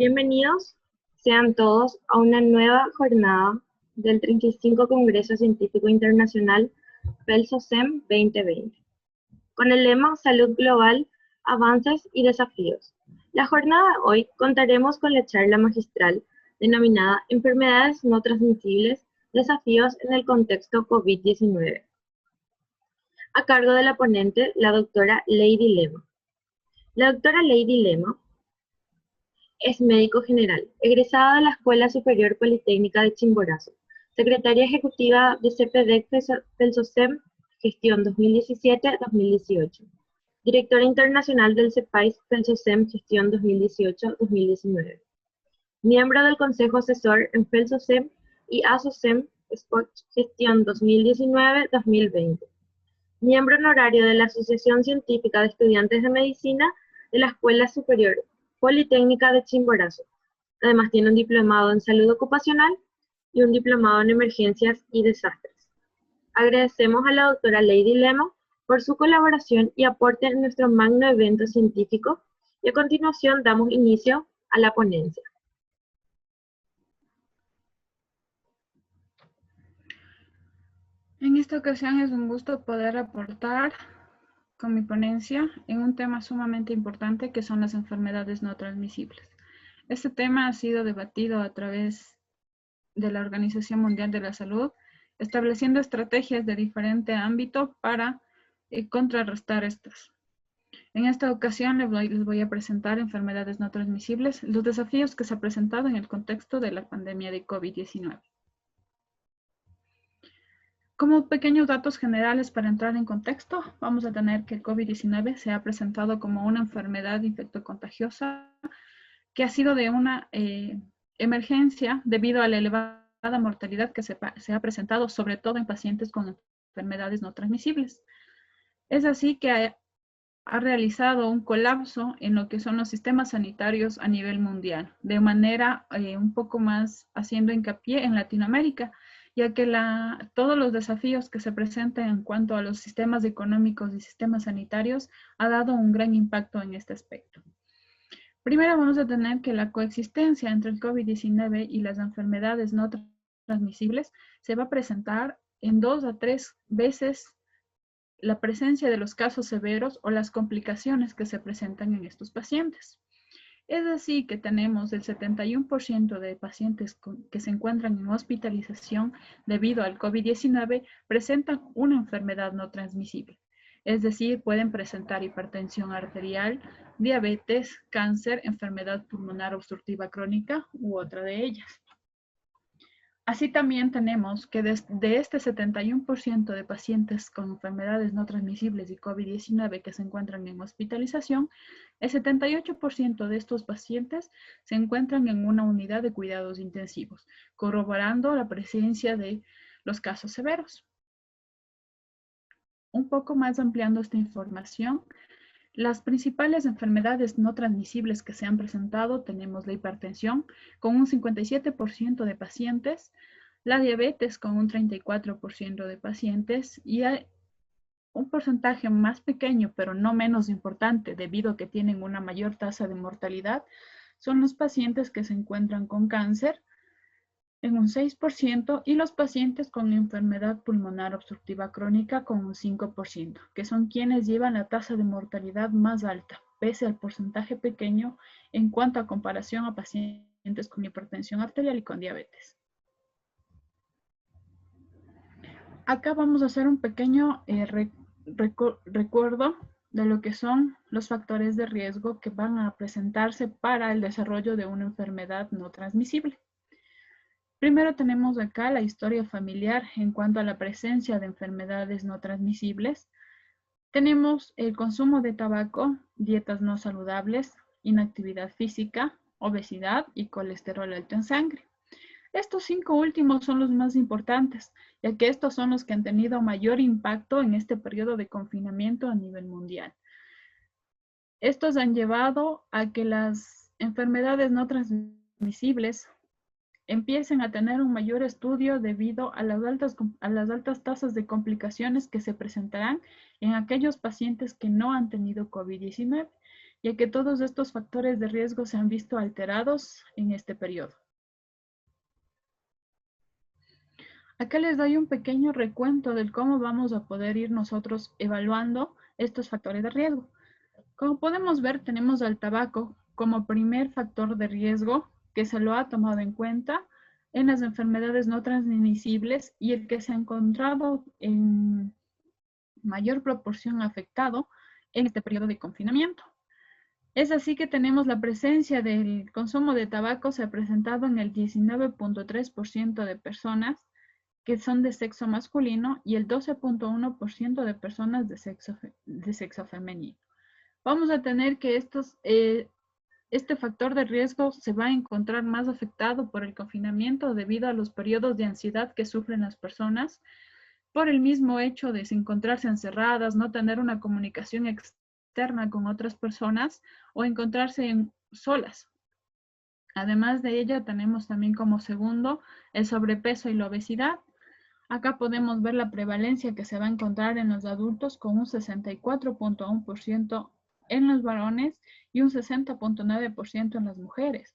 Bienvenidos sean todos a una nueva jornada del 35 Congreso Científico Internacional PELSOCEM 2020, con el lema Salud Global, Avances y Desafíos. La jornada de hoy contaremos con la charla magistral denominada Enfermedades no transmisibles, desafíos en el contexto COVID-19, a cargo de la ponente, la doctora Lady Lema. La doctora Lady Lema es médico general, egresada de la Escuela Superior Politécnica de Chimborazo, secretaria ejecutiva de CPDEC PELSOCEM, gestión 2017-2018, directora internacional del CEPAIS PELSOCEM, gestión 2018-2019, miembro del Consejo Asesor en PELSOCEM y ASOCEM, gestión 2019-2020, miembro honorario de la Asociación Científica de Estudiantes de Medicina de la Escuela Superior Politécnica de Chimborazo. Además tiene un diplomado en salud ocupacional y un diplomado en emergencias y desastres. Agradecemos a la doctora Lady Lema por su colaboración y aporte en nuestro magno evento científico y a continuación damos inicio a la ponencia. En esta ocasión es un gusto poder aportar con mi ponencia en un tema sumamente importante que son las enfermedades no transmisibles. Este tema ha sido debatido a través de la Organización Mundial de la Salud, estableciendo estrategias de diferente ámbito para contrarrestar estas. En esta ocasión les voy a presentar enfermedades no transmisibles, los desafíos que se han presentado en el contexto de la pandemia de COVID-19. Como pequeños datos generales para entrar en contexto, vamos a tener que el COVID-19 se ha presentado como una enfermedad infectocontagiosa que ha sido de una emergencia debido a la elevada mortalidad que se ha presentado, sobre todo en pacientes con enfermedades no transmisibles. Es así que ha realizado un colapso en lo que son los sistemas sanitarios a nivel mundial, de manera un poco más haciendo hincapié en Latinoamérica, ya que todos los desafíos que se presentan en cuanto a los sistemas económicos y sistemas sanitarios ha dado un gran impacto en este aspecto. Primero vamos a tener que la coexistencia entre el COVID-19 y las enfermedades no transmisibles se va a presentar en 2 a 3 veces la presencia de los casos severos o las complicaciones que se presentan en estos pacientes. Es decir, que tenemos el 71% de pacientes que se encuentran en hospitalización debido al COVID-19 presentan una enfermedad no transmisible. Es decir, pueden presentar hipertensión arterial, diabetes, cáncer, enfermedad pulmonar obstructiva crónica u otra de ellas. Así también tenemos que de este 71% de pacientes con enfermedades no transmisibles y COVID-19 que se encuentran en hospitalización, el 78% de estos pacientes se encuentran en una unidad de cuidados intensivos, corroborando la presencia de los casos severos. Un poco más ampliando esta información, las principales enfermedades no transmisibles que se han presentado tenemos la hipertensión con un 57% de pacientes, la diabetes con un 34% de pacientes y hay un porcentaje más pequeño pero no menos importante debido a que tienen una mayor tasa de mortalidad son los pacientes que se encuentran con cáncer en un 6% y los pacientes con enfermedad pulmonar obstructiva crónica con un 5%, que son quienes llevan la tasa de mortalidad más alta, pese al porcentaje pequeño en cuanto a comparación a pacientes con hipertensión arterial y con diabetes. Acá vamos a hacer un pequeño recuerdo de lo que son los factores de riesgo que van a presentarse para el desarrollo de una enfermedad no transmisible. Primero tenemos acá la historia familiar en cuanto a la presencia de enfermedades no transmisibles. Tenemos el consumo de tabaco, dietas no saludables, inactividad física, obesidad y colesterol alto en sangre. Estos 5 últimos son los más importantes, ya que estos son los que han tenido mayor impacto en este periodo de confinamiento a nivel mundial. Estos han llevado a que las enfermedades no transmisibles empiecen a tener un mayor estudio debido a las altas tasas de complicaciones que se presentarán en aquellos pacientes que no han tenido COVID-19, ya que todos estos factores de riesgo se han visto alterados en este periodo. Acá les doy un pequeño recuento de cómo vamos a poder ir nosotros evaluando estos factores de riesgo. Como podemos ver, tenemos al tabaco como primer factor de riesgo que se lo ha tomado en cuenta en las enfermedades no transmisibles y el que se ha encontrado en mayor proporción afectado en este periodo de confinamiento. Es así que tenemos la presencia del consumo de tabaco se ha presentado en el 19.3% de personas que son de sexo masculino y el 12.1% de personas de sexo femenino. Vamos a tener que este factor de riesgo se va a encontrar más afectado por el confinamiento debido a los periodos de ansiedad que sufren las personas por el mismo hecho de encontrarse encerradas, no tener una comunicación externa con otras personas o encontrarse solas. Además de ello, tenemos también como segundo el sobrepeso y la obesidad. Acá podemos ver la prevalencia que se va a encontrar en los adultos con un 64.1% en los varones y un 60.9% en las mujeres.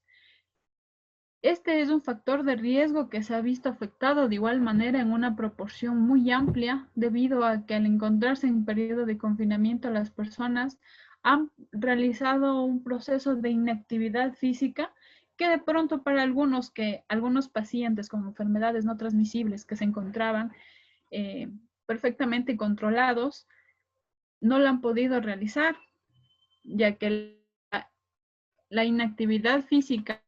Este es un factor de riesgo que se ha visto afectado de igual manera en una proporción muy amplia debido a que al encontrarse en periodo de confinamiento las personas han realizado un proceso de inactividad física que de pronto para algunos pacientes con enfermedades no transmisibles que se encontraban perfectamente controlados no lo han podido realizar, ya que la inactividad física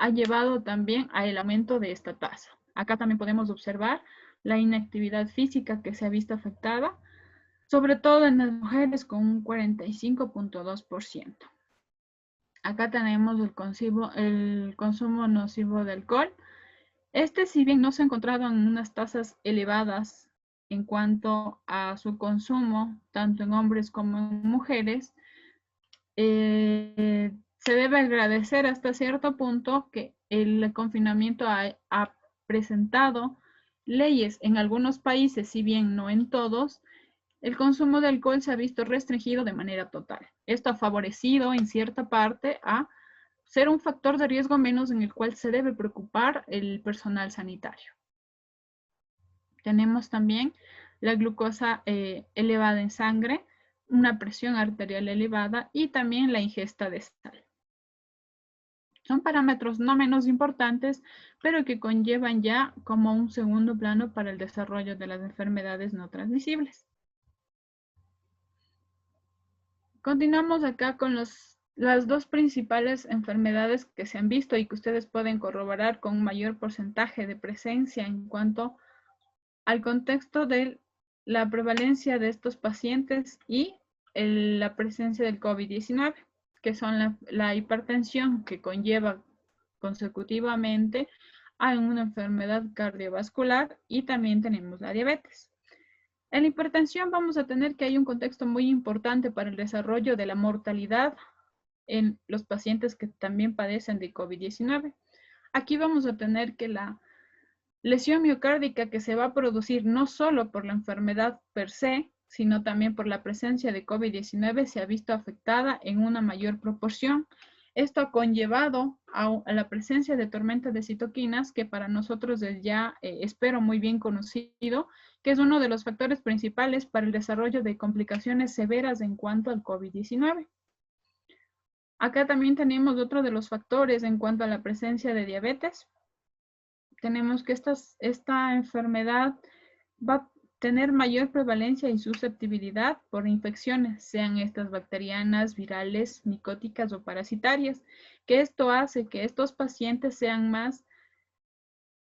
ha llevado también al aumento de esta tasa. Acá también podemos observar la inactividad física que se ha visto afectada, sobre todo en las mujeres con un 45.2%. Acá tenemos el consumo nocivo de alcohol. Si bien no se ha encontrado en unas tasas elevadas en cuanto a su consumo, tanto en hombres como en mujeres, se debe agradecer hasta cierto punto que el confinamiento ha presentado leyes en algunos países, si bien no en todos, el consumo de alcohol se ha visto restringido de manera total. Esto ha favorecido en cierta parte a ser un factor de riesgo menos en el cual se debe preocupar el personal sanitario. Tenemos también la glucosa elevada en sangre, una presión arterial elevada y también la ingesta de sal. Son parámetros no menos importantes, pero que conllevan ya como un segundo plano para el desarrollo de las enfermedades no transmisibles. Continuamos acá con las dos principales enfermedades que se han visto y que ustedes pueden corroborar con un mayor porcentaje de presencia en cuanto al contexto de la prevalencia de estos pacientes y la presencia del COVID-19, que son la hipertensión que conlleva consecutivamente a una enfermedad cardiovascular y también tenemos la diabetes. En la hipertensión vamos a tener que hay un contexto muy importante para el desarrollo de la mortalidad en los pacientes que también padecen de COVID-19. Aquí vamos a tener que la lesión miocárdica que se va a producir no solo por la enfermedad per se, sino también por la presencia de COVID-19 se ha visto afectada en una mayor proporción. Esto ha conllevado a la presencia de tormenta de citoquinas, que para nosotros es ya, espero, muy bien conocido, que es uno de los factores principales para el desarrollo de complicaciones severas en cuanto al COVID-19. Acá también tenemos otro de los factores en cuanto a la presencia de diabetes. Tenemos que esta enfermedad va a tener mayor prevalencia y susceptibilidad por infecciones, sean estas bacterianas, virales, micóticas o parasitarias, que esto hace que estos pacientes sean más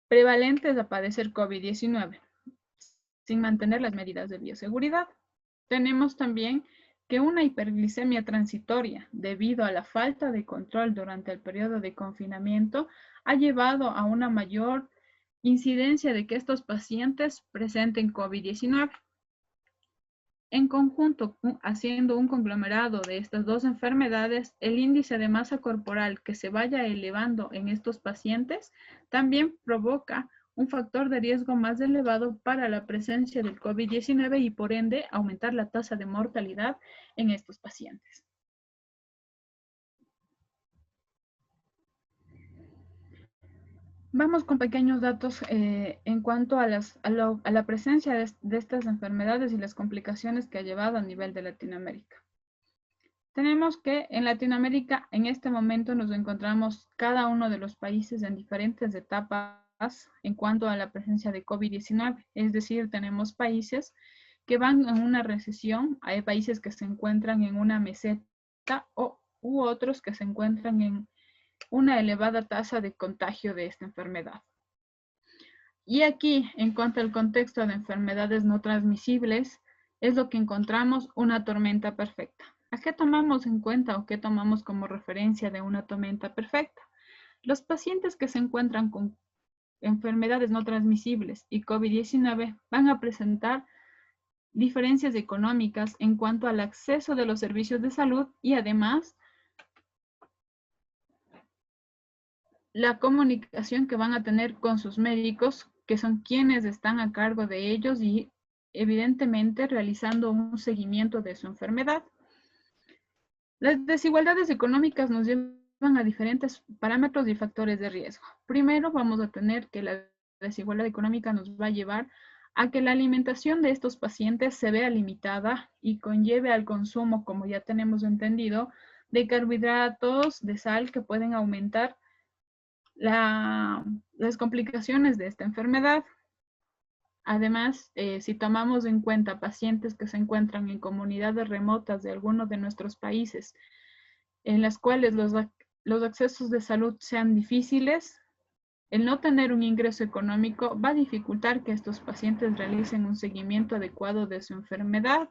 prevalentes a padecer COVID-19, sin mantener las medidas de bioseguridad. Tenemos también que una hiperglicemia transitoria, debido a la falta de control durante el periodo de confinamiento, ha llevado a una mayor incidencia de que estos pacientes presenten COVID-19. En conjunto, haciendo un conglomerado de estas dos enfermedades, el índice de masa corporal que se vaya elevando en estos pacientes también provoca un factor de riesgo más elevado para la presencia del COVID-19 y por ende aumentar la tasa de mortalidad en estos pacientes. Vamos con pequeños datos en cuanto a la presencia de estas enfermedades y las complicaciones que ha llevado a nivel de Latinoamérica. Tenemos que en Latinoamérica en este momento nos encontramos cada uno de los países en diferentes etapas en cuanto a la presencia de COVID-19. Es decir, tenemos países que van en una recesión, hay países que se encuentran en una meseta u otros que se encuentran en una elevada tasa de contagio de esta enfermedad. Y aquí, en cuanto al contexto de enfermedades no transmisibles, es lo que encontramos una tormenta perfecta. ¿A qué tomamos en cuenta o qué tomamos como referencia de una tormenta perfecta? Los pacientes que se encuentran con enfermedades no transmisibles y COVID-19 van a presentar diferencias económicas en cuanto al acceso de los servicios de salud y además la comunicación que van a tener con sus médicos, que son quienes están a cargo de ellos y evidentemente realizando un seguimiento de su enfermedad. Las desigualdades económicas nos llevan a diferentes parámetros y factores de riesgo. Primero vamos a tener que la desigualdad económica nos va a llevar a que la alimentación de estos pacientes se vea limitada y conlleve al consumo, como ya tenemos entendido, de carbohidratos, de sal que pueden aumentar las complicaciones de esta enfermedad. Además, si tomamos en cuenta pacientes que se encuentran en comunidades remotas de algunos de nuestros países, en las cuales los accesos de salud sean difíciles, el no tener un ingreso económico va a dificultar que estos pacientes realicen un seguimiento adecuado de su enfermedad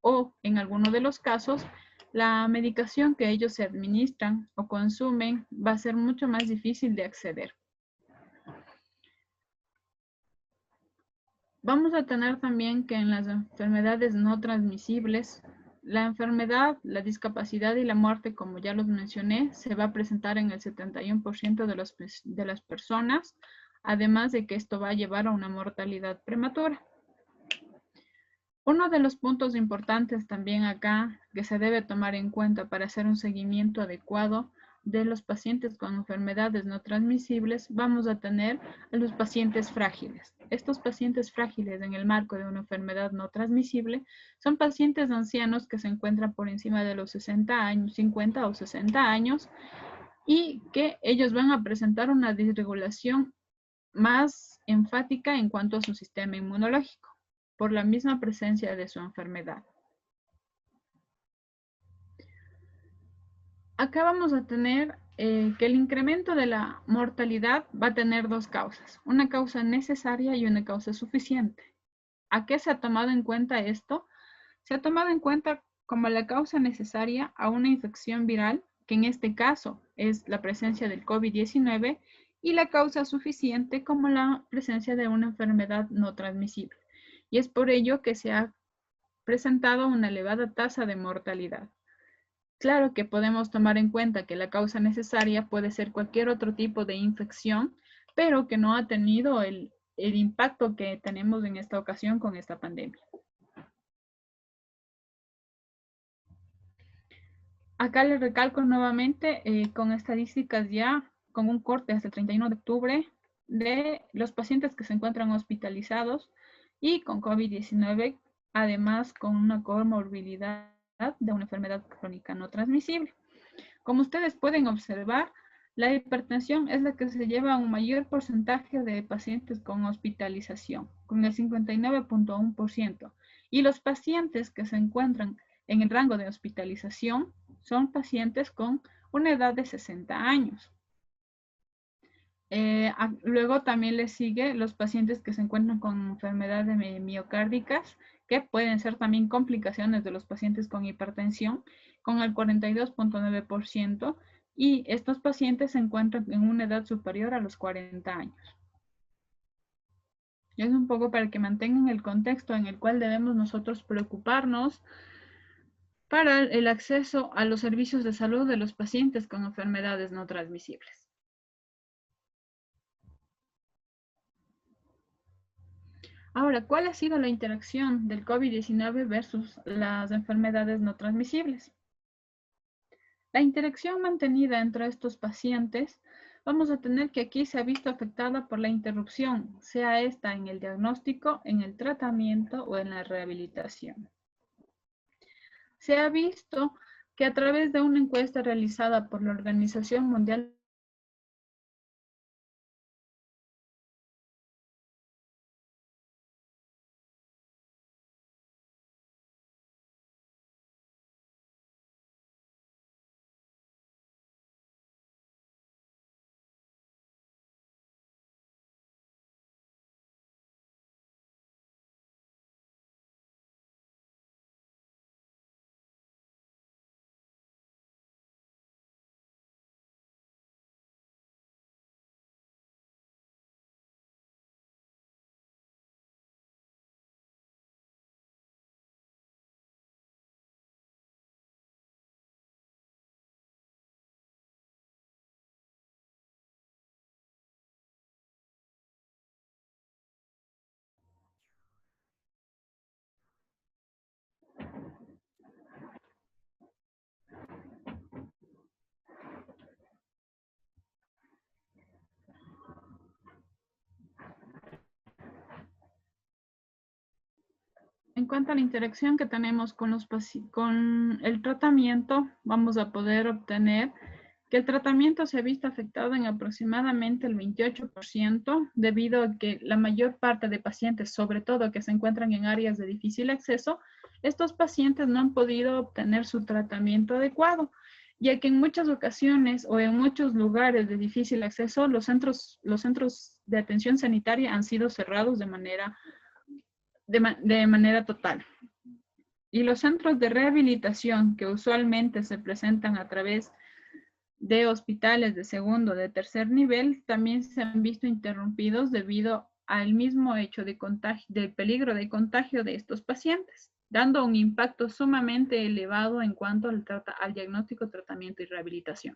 o, en alguno de los casos, la medicación que ellos se administran o consumen va a ser mucho más difícil de acceder. Vamos a tener también que en las enfermedades no transmisibles, la enfermedad, la discapacidad y la muerte, como ya los mencioné, se va a presentar en el 71% de las personas, además de que esto va a llevar a una mortalidad prematura. Uno de los puntos importantes también acá que se debe tomar en cuenta para hacer un seguimiento adecuado de los pacientes con enfermedades no transmisibles, vamos a tener a los pacientes frágiles. Estos pacientes frágiles en el marco de una enfermedad no transmisible son pacientes ancianos que se encuentran por encima de los 60 años, 50 o 60 años y que ellos van a presentar una disregulación más enfática en cuanto a su sistema inmunológico por la misma presencia de su enfermedad. Acá vamos a tener que el incremento de la mortalidad va a tener dos causas, una causa necesaria y una causa suficiente. ¿A qué se ha tomado en cuenta esto? Se ha tomado en cuenta como la causa necesaria a una infección viral, que en este caso es la presencia del COVID-19, y la causa suficiente como la presencia de una enfermedad no transmisible. Y es por ello que se ha presentado una elevada tasa de mortalidad. Claro que podemos tomar en cuenta que la causa necesaria puede ser cualquier otro tipo de infección, pero que no ha tenido el impacto que tenemos en esta ocasión con esta pandemia. Acá les recalco nuevamente con estadísticas ya, con un corte hasta el 31 de octubre de los pacientes que se encuentran hospitalizados y con COVID-19, además con una comorbilidad de una enfermedad crónica no transmisible. Como ustedes pueden observar, la hipertensión es la que se lleva a un mayor porcentaje de pacientes con hospitalización, con el 59.1%. Y los pacientes que se encuentran en el rango de hospitalización son pacientes con una edad de 60 años. Luego también les sigue los pacientes que se encuentran con enfermedades miocárdicas, que pueden ser también complicaciones de los pacientes con hipertensión, con el 42.9%, y estos pacientes se encuentran en una edad superior a los 40 años. Es un poco para que mantengan el contexto en el cual debemos nosotros preocuparnos para el acceso a los servicios de salud de los pacientes con enfermedades no transmisibles. Ahora, ¿cuál ha sido la interacción del COVID-19 versus las enfermedades no transmisibles? La interacción mantenida entre estos pacientes, vamos a tener que aquí se ha visto afectada por la interrupción, sea esta en el diagnóstico, en el tratamiento o en la rehabilitación. Se ha visto que a través de una encuesta realizada por la Organización Mundial en cuanto a la interacción que tenemos con el tratamiento, vamos a poder obtener que el tratamiento se ha visto afectado en aproximadamente el 28% debido a que la mayor parte de pacientes, sobre todo que se encuentran en áreas de difícil acceso, estos pacientes no han podido obtener su tratamiento adecuado, ya que en muchas ocasiones o en muchos lugares de difícil acceso, los centros de atención sanitaria han sido cerrados de manera total. Y los centros de rehabilitación que usualmente se presentan a través de hospitales de segundo o de tercer nivel también se han visto interrumpidos debido al mismo hecho de del peligro de contagio de estos pacientes, dando un impacto sumamente elevado en cuanto al diagnóstico, tratamiento y rehabilitación.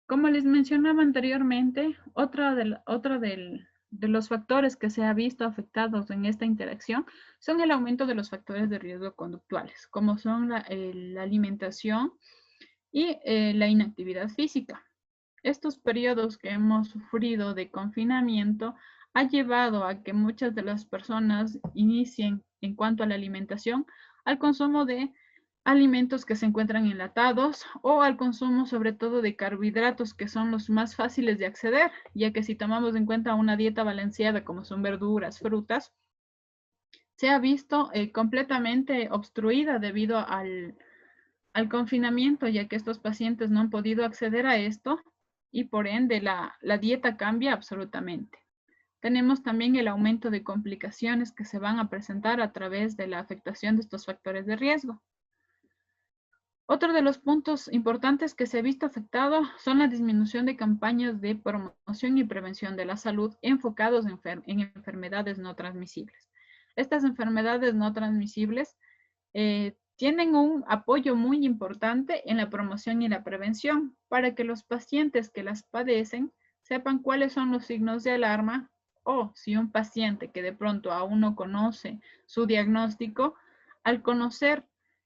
Como les mencionaba anteriormente, de los factores que se ha visto afectados en esta interacción son el aumento de los factores de riesgo conductuales, como son la alimentación y la inactividad física. Estos periodos que hemos sufrido de confinamiento ha llevado a que muchas de las personas inicien, en cuanto a la alimentación, al consumo de alimentos que se encuentran enlatados o al consumo sobre todo de carbohidratos que son los más fáciles de acceder, ya que si tomamos en cuenta una dieta balanceada como son verduras, frutas, se ha visto completamente obstruida debido al confinamiento, ya que estos pacientes no han podido acceder a esto y por ende la dieta cambia absolutamente. Tenemos también el aumento de complicaciones que se van a presentar a través de la afectación de estos factores de riesgo. Otro de los puntos importantes que se ha visto afectado son la disminución de campañas de promoción y prevención de la salud enfocados en enfermedades no transmisibles. Estas enfermedades no transmisibles tienen un apoyo muy importante en la promoción y la prevención para que los pacientes que las padecen sepan cuáles son los signos de alarma o si un paciente que de pronto aún no conoce su diagnóstico, al conocer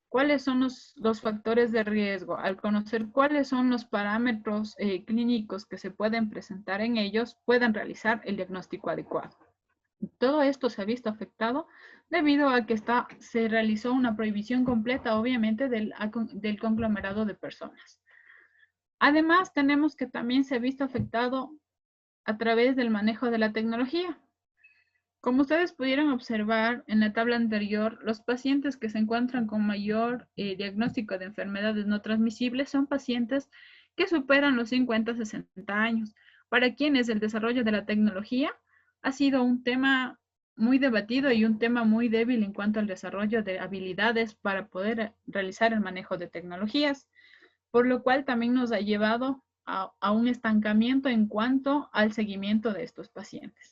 cuáles son los factores de riesgo, al conocer cuáles son los parámetros clínicos que se pueden presentar en ellos, puedan realizar el diagnóstico adecuado. Todo esto se ha visto afectado debido a que se realizó una prohibición completa, obviamente, del conglomerado de personas. Además, tenemos que también se ha visto afectado a través del manejo de la tecnología. Como ustedes pudieron observar en la tabla anterior, los pacientes que se encuentran con mayor diagnóstico de enfermedades no transmisibles son pacientes que superan los 50-60 años, para quienes el desarrollo de la tecnología ha sido un tema muy debatido y un tema muy débil en cuanto al desarrollo de habilidades para poder realizar el manejo de tecnologías, por lo cual también nos ha llevado a un estancamiento en cuanto al seguimiento de estos pacientes.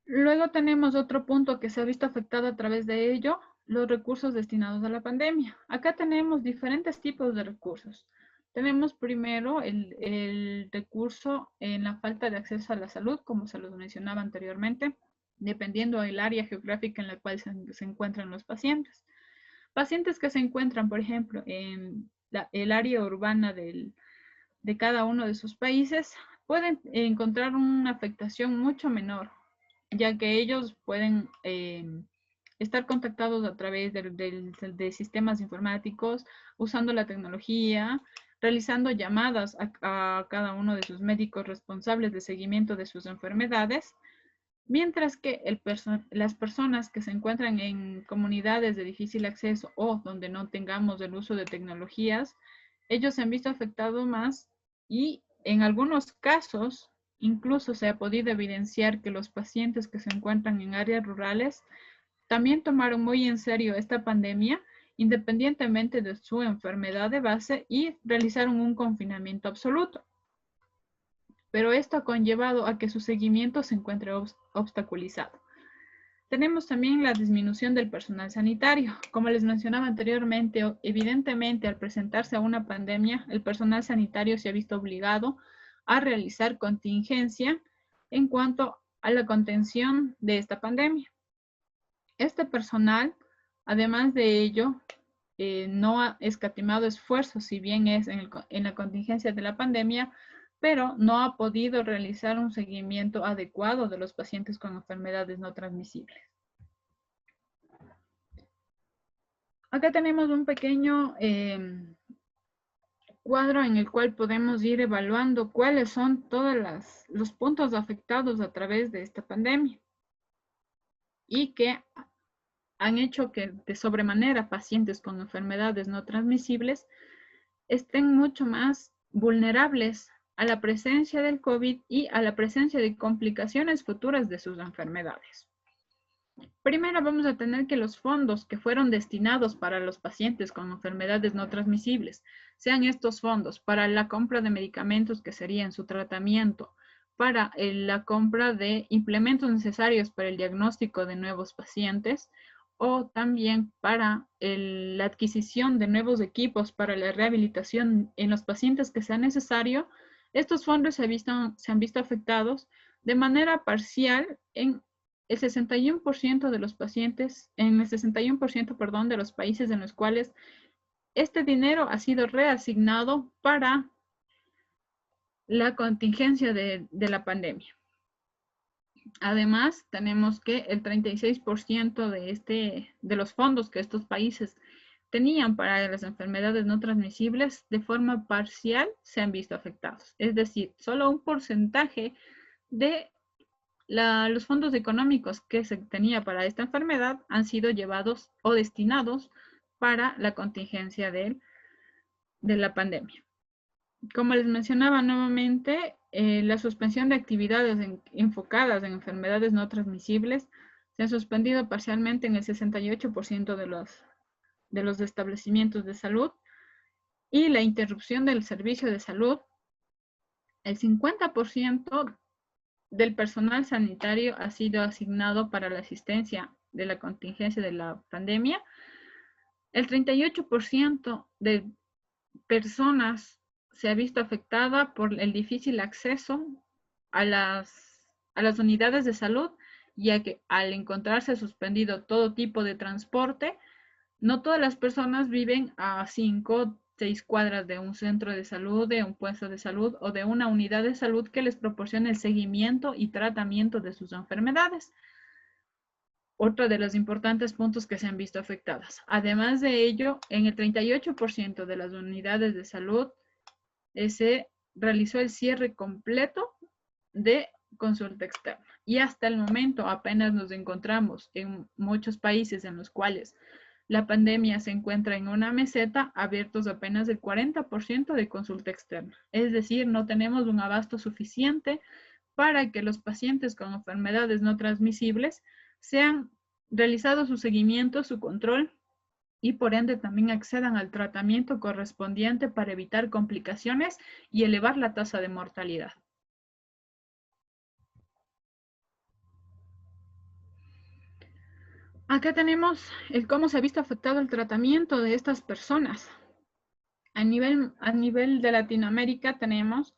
Luego tenemos otro punto que se ha visto afectado a través de ello, los recursos destinados a la pandemia. Acá tenemos diferentes tipos de recursos. Tenemos primero el recurso en la falta de acceso a la salud, como se los mencionaba anteriormente, dependiendo del área geográfica en la cual se encuentran los pacientes. Pacientes que se encuentran, por ejemplo, en el área urbana de cada uno de sus países, pueden encontrar una afectación mucho menor, ya que ellos pueden estar contactados a través de sistemas informáticos, usando la tecnología, realizando llamadas a cada uno de sus médicos responsables de seguimiento de sus enfermedades, mientras que las personas que se encuentran en comunidades de difícil acceso o donde no tengamos el uso de tecnologías, ellos se han visto afectados más y en algunos casos incluso se ha podido evidenciar que los pacientes que se encuentran en áreas rurales también tomaron muy en serio esta pandemia, independientemente de su enfermedad de base, y realizaron un confinamiento absoluto. Pero esto ha conllevado a que su seguimiento se encuentre obstaculizado. Tenemos también la disminución del personal sanitario. Como les mencionaba anteriormente, evidentemente al presentarse a una pandemia, el personal sanitario se ha visto obligado a realizar contingencia en cuanto a la contención de esta pandemia. Este personal, además de ello, no ha escatimado esfuerzos, si bien es en la contingencia de la pandemia, pero no ha podido realizar un seguimiento adecuado de los pacientes con enfermedades no transmisibles. Acá tenemos un pequeño cuadro en el cual podemos ir evaluando cuáles son todos los puntos afectados a través de esta pandemia y que han hecho que de sobremanera pacientes con enfermedades no transmisibles estén mucho más vulnerables a la presencia del COVID y a la presencia de complicaciones futuras de sus enfermedades. Primero vamos a tener que los fondos que fueron destinados para los pacientes con enfermedades no transmisibles, sean estos fondos para la compra de medicamentos que serían su tratamiento, para la compra de implementos necesarios para el diagnóstico de nuevos pacientes, o también para la adquisición de nuevos equipos para la rehabilitación en los pacientes que sea necesario, estos fondos se han visto afectados de manera parcial en el 61% de los pacientes, en el 61%, perdón, de los países en los cuales este dinero ha sido reasignado para la contingencia de la pandemia. Además, tenemos que el 36% de los fondos que estos países tenían para las enfermedades no transmisibles, de forma parcial se han visto afectados. Es decir, solo un porcentaje de los fondos económicos que se tenía para esta enfermedad han sido llevados o destinados para la contingencia de la pandemia. Como les mencionaba nuevamente, la suspensión de actividades enfocadas en enfermedades no transmisibles se han suspendido parcialmente en el 68% de los establecimientos de salud, y la interrupción del servicio de salud, el 50% del personal sanitario ha sido asignado para la asistencia de la contingencia de la pandemia. El 38% de personas se ha visto afectada por el difícil acceso a las unidades de salud, ya que al encontrarse suspendido todo tipo de transporte, no todas las personas viven a 5, 6 cuadras de un centro de salud, de un puesto de salud o de una unidad de salud que les proporcione el seguimiento y tratamiento de sus enfermedades. Otro de los importantes puntos que se han visto afectadas. Además de ello, en el 38% de las unidades de salud se realizó el cierre completo de consulta externa. Y hasta el momento apenas nos encontramos en muchos países en los cuales la pandemia se encuentra en una meseta, abiertos apenas el 40% de consulta externa. Es decir, no tenemos un abasto suficiente para que los pacientes con enfermedades no transmisibles sean realizado su seguimiento, su control, y por ende también accedan al tratamiento correspondiente para evitar complicaciones y elevar la tasa de mortalidad. Acá tenemos cómo se ha visto afectado el tratamiento de estas personas. A nivel de Latinoamérica tenemos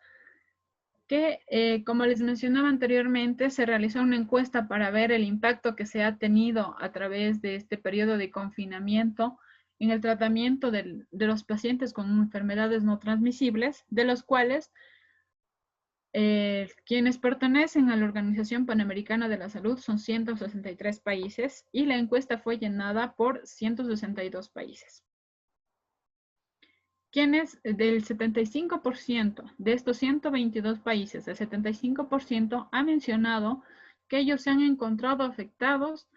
que, como les mencionaba anteriormente, se realizó una encuesta para ver el impacto que se ha tenido a través de este periodo de confinamiento en el tratamiento de los pacientes con enfermedades no transmisibles, de los cuales quienes pertenecen a la Organización Panamericana de la Salud son 163 países y la encuesta fue llenada por 162 países. Quienes del 75% de estos 122 países, el 75% ha mencionado que ellos se han encontrado afectados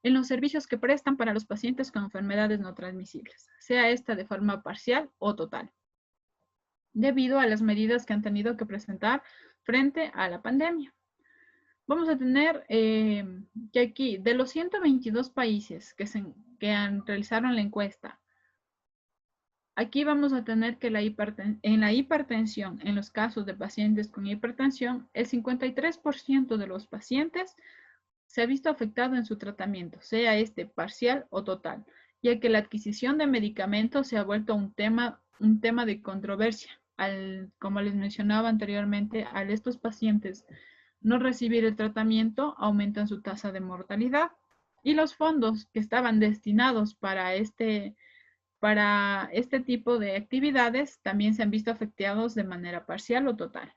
en los servicios que prestan para los pacientes con enfermedades no transmisibles, sea esta de forma parcial o total, debido a las medidas que han tenido que presentar frente a la pandemia. Vamos a tener que aquí, de los 122 países que realizaron la encuesta, aquí vamos a tener que en la hipertensión, en los casos de pacientes con hipertensión, el 53% de los pacientes se ha visto afectado en su tratamiento, sea este parcial o total, ya que la adquisición de medicamentos se ha vuelto un tema de controversia. Como les mencionaba anteriormente, al estos pacientes no recibir el tratamiento, aumentan su tasa de mortalidad y los fondos que estaban destinados para este tipo de actividades también se han visto afectados de manera parcial o total.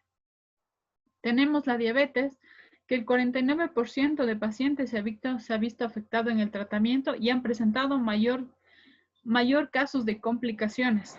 Tenemos la diabetes, que el 49% de pacientes se ha visto afectado en el tratamiento y han presentado mayor casos de complicaciones.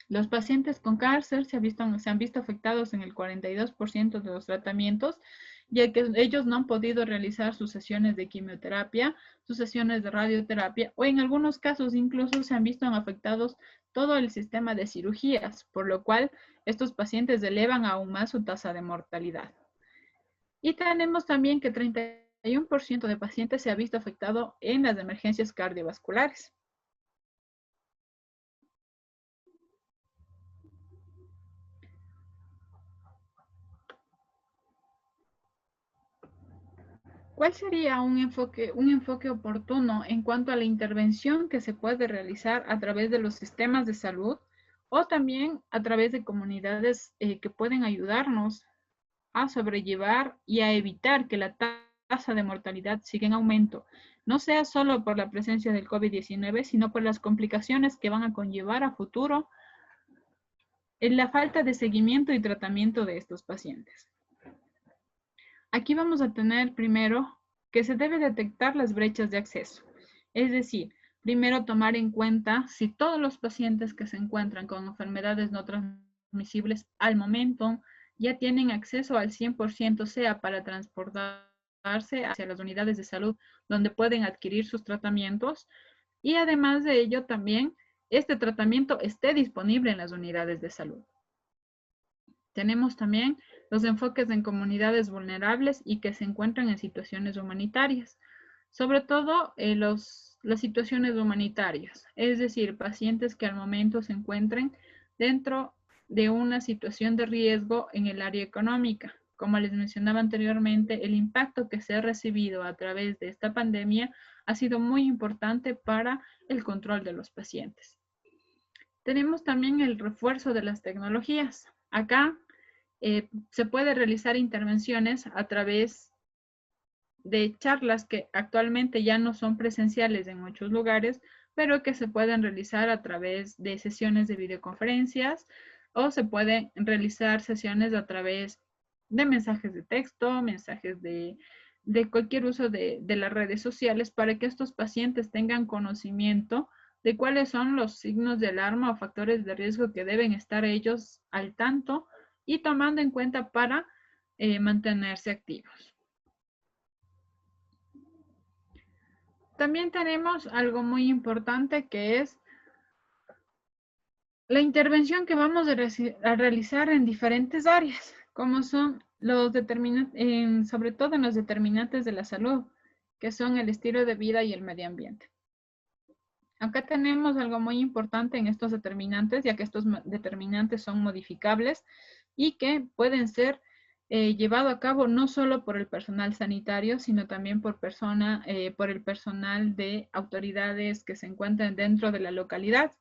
Los pacientes con cáncer se han visto afectados en el 42% de los tratamientos, ya que ellos no han podido realizar sus sesiones de quimioterapia, sus sesiones de radioterapia, o en algunos casos incluso se han visto afectados todo el sistema de cirugías, por lo cual estos pacientes elevan aún más su tasa de mortalidad. Y tenemos también que 31% de pacientes se ha visto afectado en las emergencias cardiovasculares. ¿Cuál sería un enfoque oportuno en cuanto a la intervención que se puede realizar a través de los sistemas de salud o también a través de comunidades que pueden ayudarnos a sobrellevar y a evitar que la tasa de mortalidad siga en aumento, no sea solo por la presencia del COVID-19, sino por las complicaciones que van a conllevar a futuro en la falta de seguimiento y tratamiento de estos pacientes? Aquí vamos a tener primero que se debe detectar las brechas de acceso. Es decir, primero tomar en cuenta si todos los pacientes que se encuentran con enfermedades no transmisibles al momento ya tienen acceso al 100%, sea para transportarse hacia las unidades de salud donde pueden adquirir sus tratamientos y además de ello también este tratamiento esté disponible en las unidades de salud. Tenemos también los enfoques en comunidades vulnerables y que se encuentran en situaciones humanitarias, sobre todo las situaciones humanitarias, es decir, pacientes que al momento se encuentren dentro de una situación de riesgo en el área económica. Como les mencionaba anteriormente, el impacto que se ha recibido a través de esta pandemia ha sido muy importante para el control de los pacientes. Tenemos también el refuerzo de las tecnologías. Acá se puede realizar intervenciones a través de charlas que actualmente ya no son presenciales en muchos lugares, pero que se pueden realizar a través de sesiones de videoconferencias o se pueden realizar sesiones a través de mensajes de texto, mensajes de cualquier uso de las redes sociales para que estos pacientes tengan conocimiento de cuáles son los signos de alarma o factores de riesgo que deben estar ellos al tanto y tomando en cuenta para mantenerse activos. También tenemos algo muy importante que es la intervención que vamos a realizar en diferentes áreas, como son los determinantes, sobre todo en los determinantes de la salud, que son el estilo de vida y el medio ambiente. Acá tenemos algo muy importante en estos determinantes, ya que estos determinantes son modificables y que pueden ser llevado a cabo no solo por el personal sanitario, sino también por el personal de autoridades que se encuentran dentro de la localidad.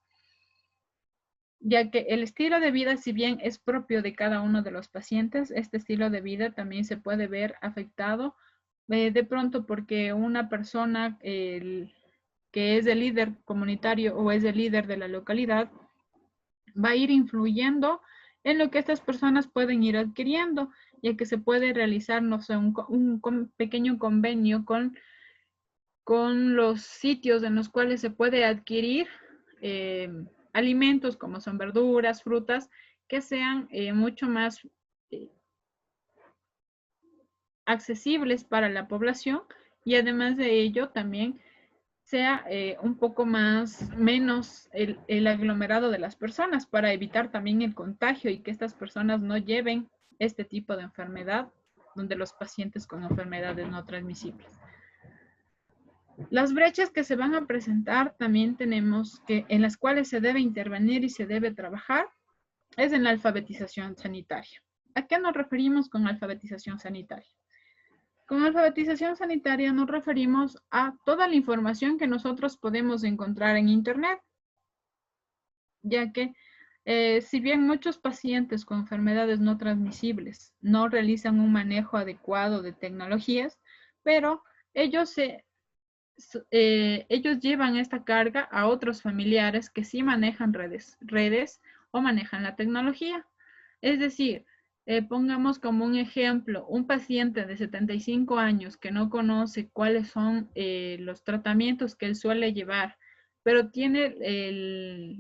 ya que el estilo de vida, si bien es propio de cada uno de los pacientes, este estilo de vida también se puede ver afectado de pronto porque una persona que es el líder comunitario o es el líder de la localidad va a ir influyendo en lo que estas personas pueden ir adquiriendo, ya que se puede realizar, no sé, un pequeño convenio con los sitios en los cuales se puede adquirir alimentos como son verduras, frutas, que sean mucho más accesibles para la población y además de ello también sea un poco menos el aglomerado de las personas para evitar también el contagio y que estas personas no lleven este tipo de enfermedad donde los pacientes con enfermedades no transmisibles. Las brechas que se van a presentar también tenemos que en las cuales se debe intervenir y se debe trabajar es en la alfabetización sanitaria. ¿A qué nos referimos con alfabetización sanitaria? Con alfabetización sanitaria nos referimos a toda la información que nosotros podemos encontrar en Internet, ya que si bien muchos pacientes con enfermedades no transmisibles no realizan un manejo adecuado de tecnologías, pero ellos llevan esta carga a otros familiares que sí manejan redes o manejan la tecnología. Es decir, pongamos como un ejemplo, un paciente de 75 años que no conoce cuáles son los tratamientos que él suele llevar, pero tiene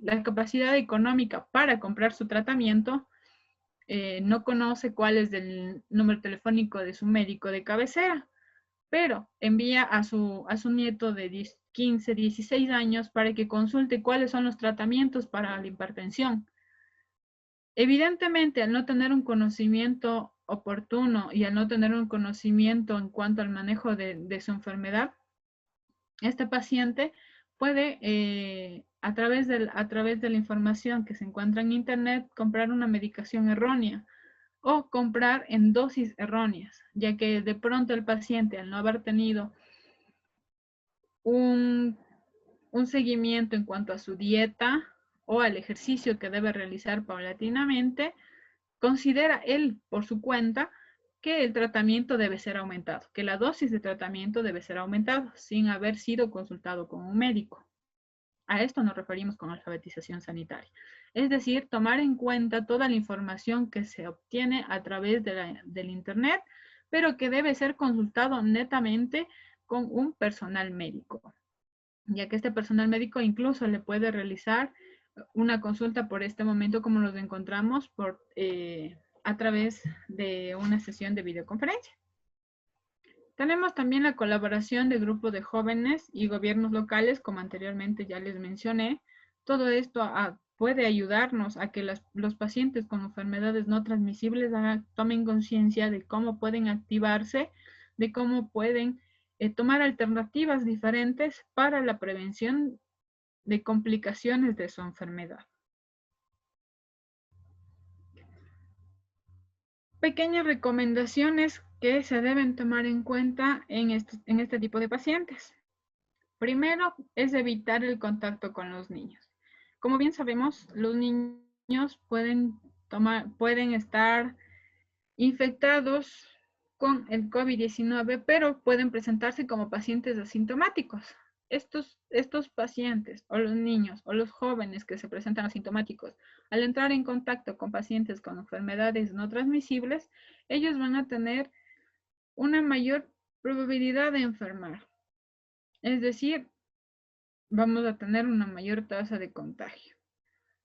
la capacidad económica para comprar su tratamiento, no conoce cuál es el número telefónico de su médico de cabecera, pero envía a su nieto de 15, 16 años para que consulte cuáles son los tratamientos para la hipertensión. Evidentemente, al no tener un conocimiento oportuno y al no tener un conocimiento en cuanto al manejo de su enfermedad, este paciente puede, a través de la información que se encuentra en Internet, comprar una medicación errónea o comprar en dosis erróneas, ya que de pronto el paciente, al no haber tenido un seguimiento en cuanto a su dieta o al ejercicio que debe realizar paulatinamente, considera él por su cuenta que el tratamiento debe ser aumentado, que la dosis de tratamiento debe ser aumentado sin haber sido consultado con un médico. A esto nos referimos con alfabetización sanitaria. Es decir, tomar en cuenta toda la información que se obtiene a través del Internet, pero que debe ser consultado netamente con un personal médico, ya que este personal médico incluso le puede realizar una consulta por este momento como nos encontramos a través de una sesión de videoconferencia. Tenemos también la colaboración de grupos de jóvenes y gobiernos locales, como anteriormente ya les mencioné. Todo esto puede ayudarnos a que los pacientes con enfermedades no transmisibles tomen conciencia de cómo pueden activarse, de cómo pueden tomar alternativas diferentes para la prevención de complicaciones de su enfermedad. Pequeñas recomendaciones que se deben tomar en cuenta en este tipo de pacientes. Primero es evitar el contacto con los niños. Como bien sabemos, los niños pueden estar infectados con el COVID-19, pero pueden presentarse como pacientes asintomáticos. Estos pacientes o los niños o los jóvenes que se presentan asintomáticos, al entrar en contacto con pacientes con enfermedades no transmisibles, ellos van a tener una mayor probabilidad de enfermar. Es decir, vamos a tener una mayor tasa de contagio.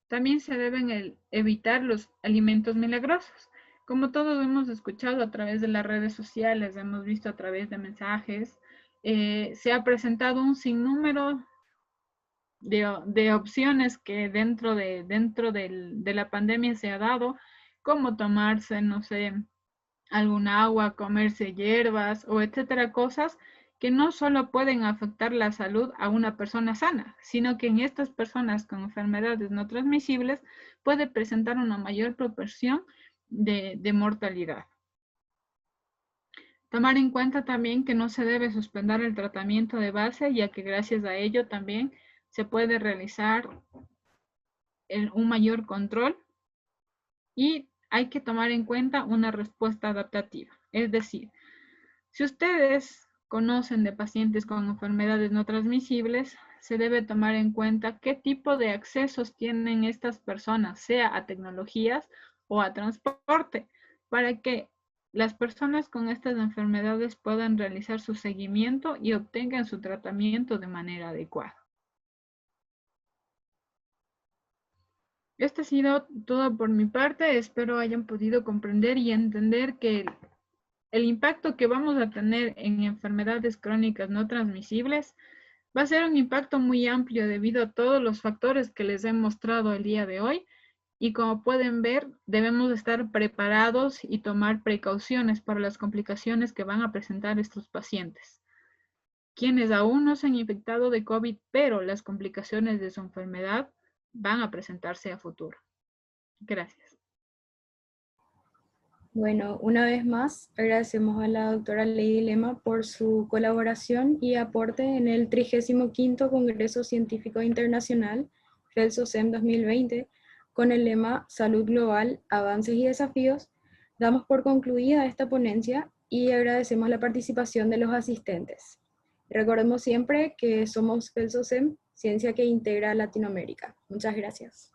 También se deben evitar los alimentos milagrosos. Como todos hemos escuchado a través de las redes sociales, hemos visto a través de mensajes, se ha presentado un sinnúmero de opciones que dentro de la pandemia se ha dado, como tomarse, no sé, algún agua, comerse hierbas o etcétera, cosas que no solo pueden afectar la salud a una persona sana, sino que en estas personas con enfermedades no transmisibles puede presentar una mayor proporción de mortalidad. Tomar en cuenta también que no se debe suspender el tratamiento de base, ya que gracias a ello también se puede realizar un mayor control y hay que tomar en cuenta una respuesta adaptativa. Es decir, si ustedes conocen de pacientes con enfermedades no transmisibles, se debe tomar en cuenta qué tipo de accesos tienen estas personas, sea a tecnologías o a transporte, para que las personas con estas enfermedades puedan realizar su seguimiento y obtengan su tratamiento de manera adecuada. Esto ha sido todo por mi parte. Espero hayan podido comprender y entender que el impacto que vamos a tener en enfermedades crónicas no transmisibles va a ser un impacto muy amplio debido a todos los factores que les he mostrado el día de hoy. Y como pueden ver, debemos estar preparados y tomar precauciones para las complicaciones que van a presentar estos pacientes, quienes aún no se han infectado de COVID, pero las complicaciones de su enfermedad van a presentarse a futuro. Gracias. Bueno, una vez más, agradecemos a la doctora Lady Lema por su colaboración y aporte en el 35º Congreso Científico Internacional, FELSOCEM 2020, con el lema Salud Global, Avances y Desafíos. Damos por concluida esta ponencia y agradecemos la participación de los asistentes. Recordemos siempre que somos FELSOCEM, Ciencia que Integra Latinoamérica. Muchas gracias.